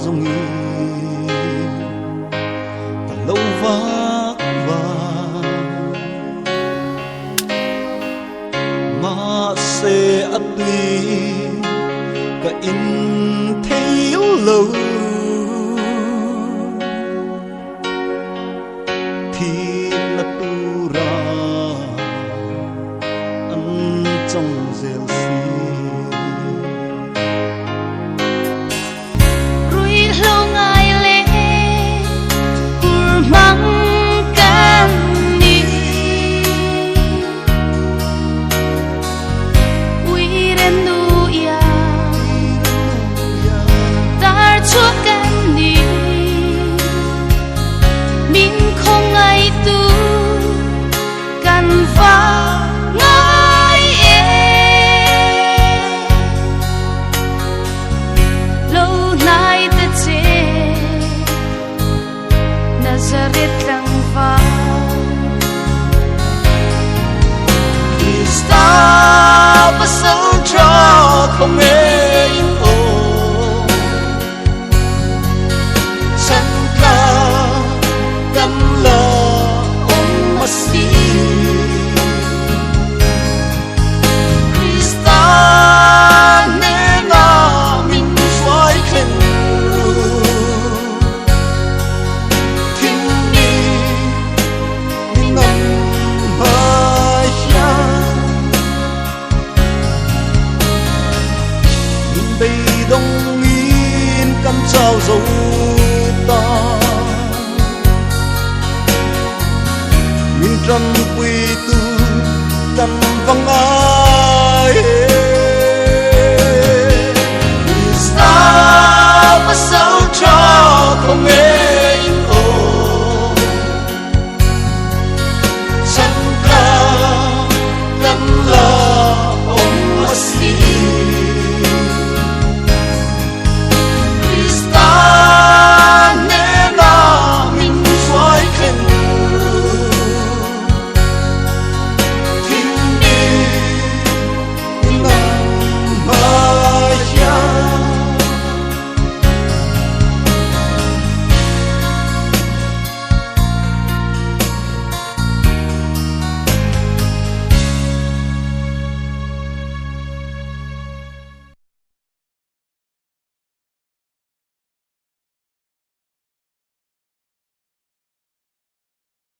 dòng nghi và lâu vác và mà sẽ ắt tùy cả in thấy yếu lâu thì là tu ra ăn trong rêu xì rui lâu ngày lệ cur măng can đi ui ren nu ya dar chúa can đi min không ai tu can va ngài lâu nay ta chế Nazareth lang va Krista pasal tra không nghe ô chân ca căn là ông Masih Krista nên là mình phải khen thiên đi đi ngân bài bây đông nghìn căn trao dấu ta nghìn trăm quy